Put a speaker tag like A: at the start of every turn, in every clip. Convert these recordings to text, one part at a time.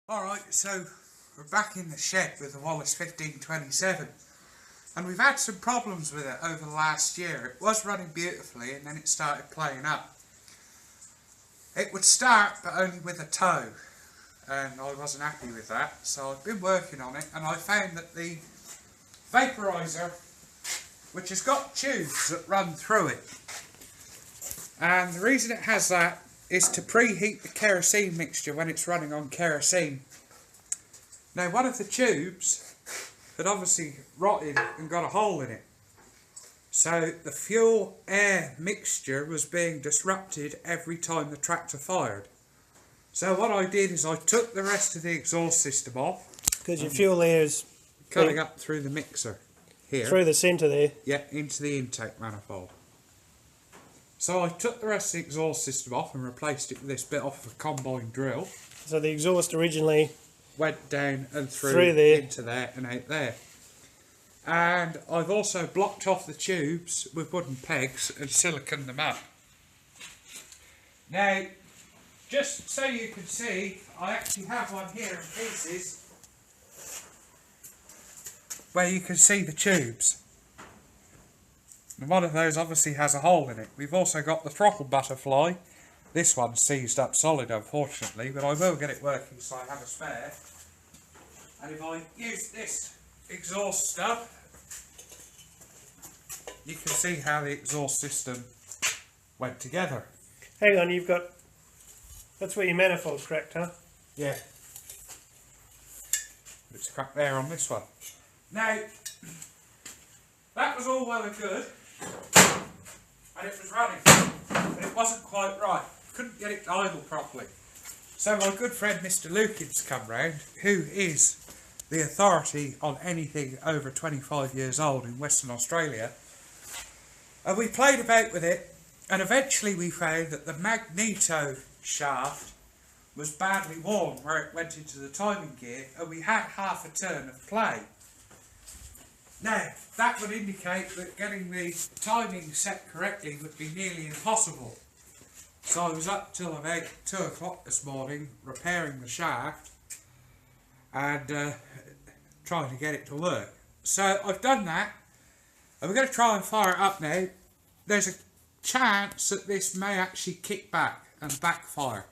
A: Alright, so we're back in the shed with the Wallis 1527, and we've had some problems with it over the last year. It was running beautifully and then it started playing up. It would start but only with a tow, and I wasn't happy with that, so I've been working on it and I found that the vaporizer, which has got tubes that run through it, and the reason it has that is to preheat the kerosene mixture when it's running on kerosene. Now, one of the tubes had obviously rotted and got a hole in it, so the fuel air mixture was being disrupted every time the tractor fired. So what I did is I took the rest of the exhaust system off,
B: because your fuel air is
A: cutting up through the mixer here,
B: through the centre there.
A: yeah, into the intake manifold. So I took the rest of the exhaust system off and replaced it with this bit off of a combine drill.
B: So the exhaust originally
A: Went down and through
B: there
A: into there and out there. And I've also blocked off the tubes with wooden pegs and siliconed them up. Now, just so you can see, I actually have one here in pieces where you can see the tubes. And one of those obviously has a hole in it. We've also got the throttle butterfly. This one's seized up solid, unfortunately, but I will get it working so I have a spare. And if I use this exhaust stuff, you can see how the exhaust system went together.
B: Hang on, you've got... That's where your manifold's cracked, huh?
A: Yeah. It's cracked there on this one. Now, that was all well and good, and it was running, but it wasn't quite right. Couldn't get it to idle properly. So my good friend Mr. Lukin's come round, who is the authority on anything over 25 years old in Western Australia, and we played about with it, and eventually we found that the magneto shaft was badly worn where it went into the timing gear, and we had half a turn of play. Now, that would indicate that getting the timing set correctly would be nearly impossible. So I was up till about 2 o'clock this morning repairing the shaft and trying to get it to work. So I've done that, and we're going to try and fire it up now. There's a chance that this may actually kick back and backfire.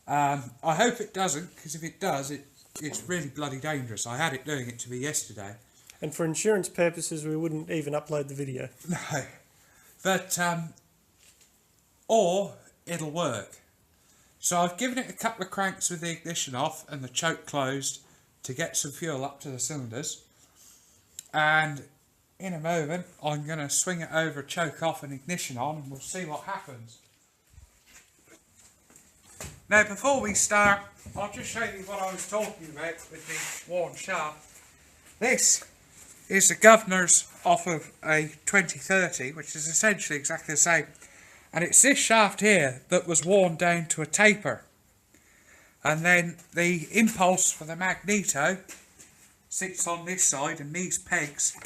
A: I hope it doesn't, because if it does, it's really bloody dangerous. I had it doing it to me yesterday.
B: And for insurance purposes, we wouldn't even upload the video.
A: No, but or it'll work. So I've given it a couple of cranks with the ignition off and the choke closed to get some fuel up to the cylinders, and in a moment I'm going to swing it over, choke off and ignition on, and we'll see what happens. Now, before we start, I'll just show you what I was talking about with the worn shaft. This is the governors off of a 2030, which is essentially exactly the same. And it's this shaft here that was worn down to a taper. And then the impulse for the magneto sits on this side, and these pegs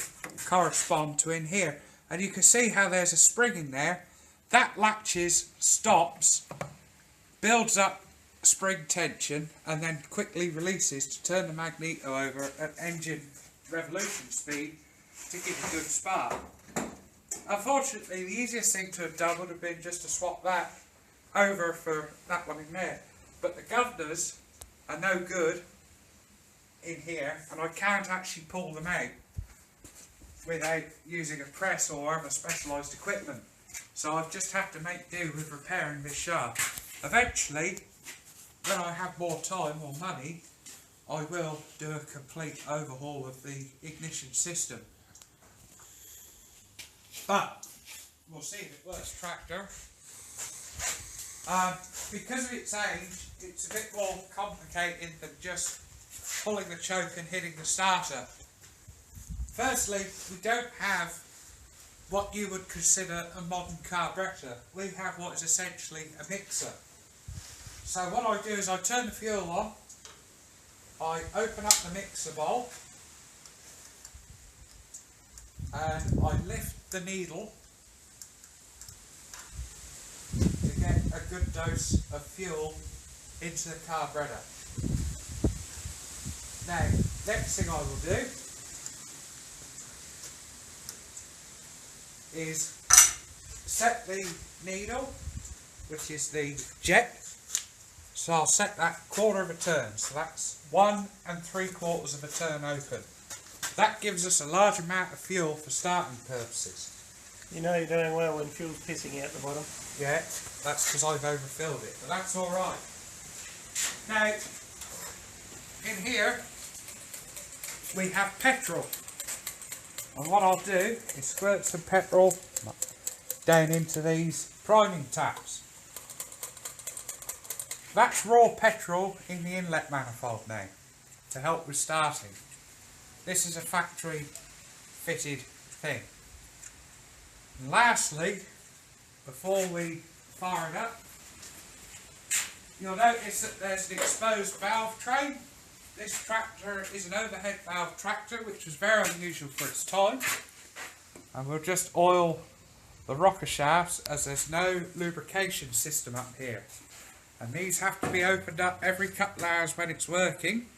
A: correspond to in here. And you can see how there's a spring in there. That latches, stops, builds up spring tension, and then quickly releases to turn the magneto over at engine revolution speed to give a good spark. Unfortunately, the easiest thing to have done would have been just to swap that over for that one in there. But the governors are no good in here, and I can't actually pull them out without using a press or other specialised equipment. So I've just had to make do with repairing this shaft. Eventually, when I have more time or money, I will do a complete overhaul of the ignition system. But we'll see if it works, tractor. Because of its age, it's a bit more complicated than just pulling the choke and hitting the starter. Firstly, we don't have what you would consider a modern carburetor. We have what is essentially a mixer. So what I do is I turn the fuel on, I open up the mixer bowl, and I lift the needle to get a good dose of fuel into the carburetor. Now, next thing I will do is set the needle, which is the jet. So I'll set that 1/4 of a turn. So that's 1 3/4 of a turn open. That gives us a large amount of fuel for starting purposes.
B: You know you're doing well when fuel's pissing out the bottom.
A: Yeah, that's because I've overfilled it, but that's alright. Now, in here, we have petrol. And what I'll do is squirt some petrol down into these priming taps. That's raw petrol in the inlet manifold now, to help with starting. This is a factory fitted thing. And lastly, before we fire it up, you'll notice that there's an exposed valve tray. This tractor is an overhead valve tractor, which was very unusual for its time. And we'll just oil the rocker shafts, as there's no lubrication system up here. And these have to be opened up every couple of hours when it's working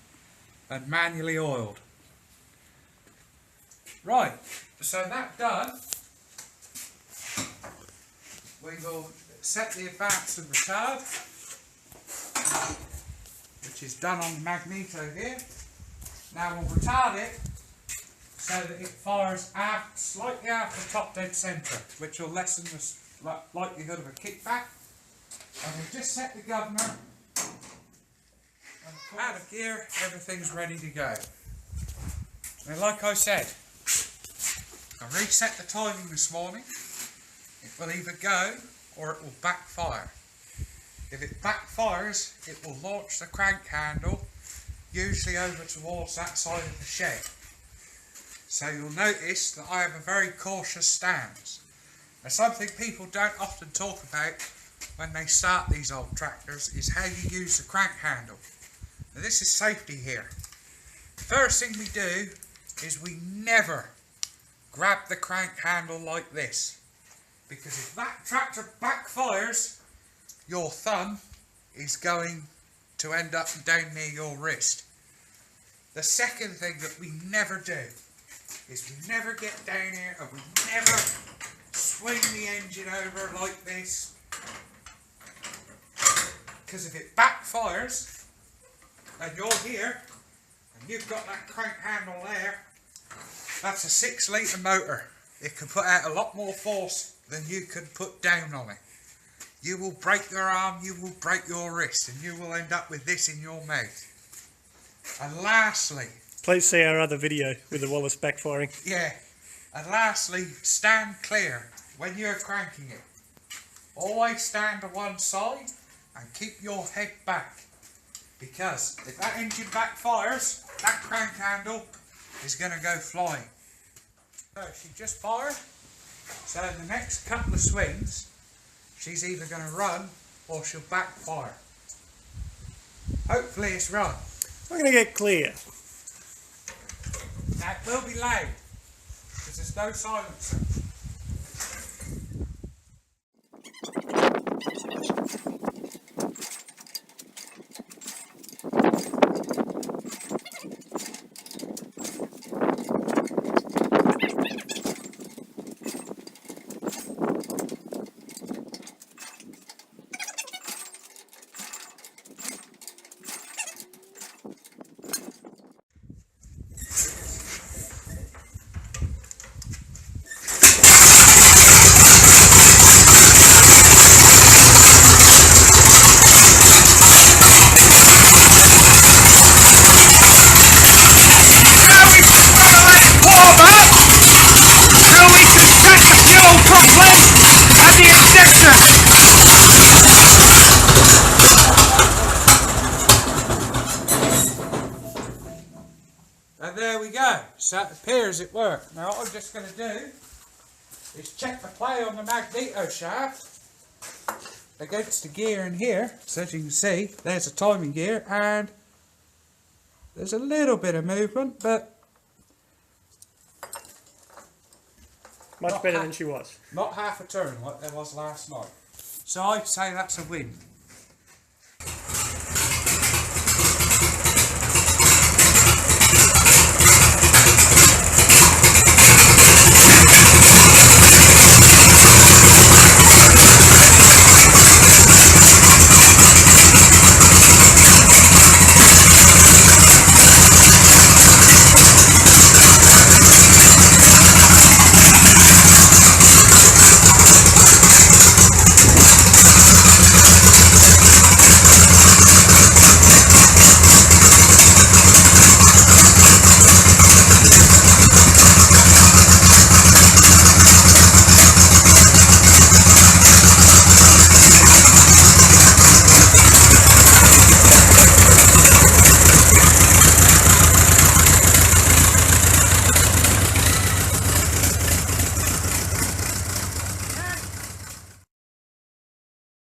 A: and manually oiled. Right, so that done, we will set the advance and retard, which is done on the magneto here. Now we'll retard it so that it fires slightly after top dead centre, which will lessen the likelihood of a kickback. And we'll just set the governor and out of gear, everything's ready to go. Now, like I said, I reset the timing this morning. It will either go or it will backfire. If it backfires, it will launch the crank handle, usually over towards that side of the shed. So you'll notice that I have a very cautious stance. Now, something people don't often talk about when they start these old tractors is how you use the crank handle. Now, this is safety here. First thing we do is we never grab the crank handle like this, because if that tractor backfires, your thumb is going to end up down near your wrist. The second thing that we never do is we never get down here and we never swing the engine over like this, because if it backfires and you're here and you've got that crank handle there, that's a 6-litre motor. It can put out a lot more force than you can put down on it. You will break your arm, you will break your wrist, and you will end up with this in your mouth. And lastly,
B: please see our other video with the Wallis backfiring.
A: Yeah, and lastly, stand clear when you're cranking it. Always stand to one side and keep your head back, because if that engine backfires, that crank handle is going to go flying. So she just fired, so the next couple of swings she's either going to run or she'll backfire. Hopefully it's run.
B: I'm going to get clear.
A: Now it will be loud because there's no silencer. And there we go. So it appears it worked. Now what I'm just going to do is check the play on the magneto shaft against the gear in here. So as you can see, there's a timing gear and there's a little bit of movement, but
B: much better than she was.
A: Not half a turn like there was last night. So I'd say that's a win.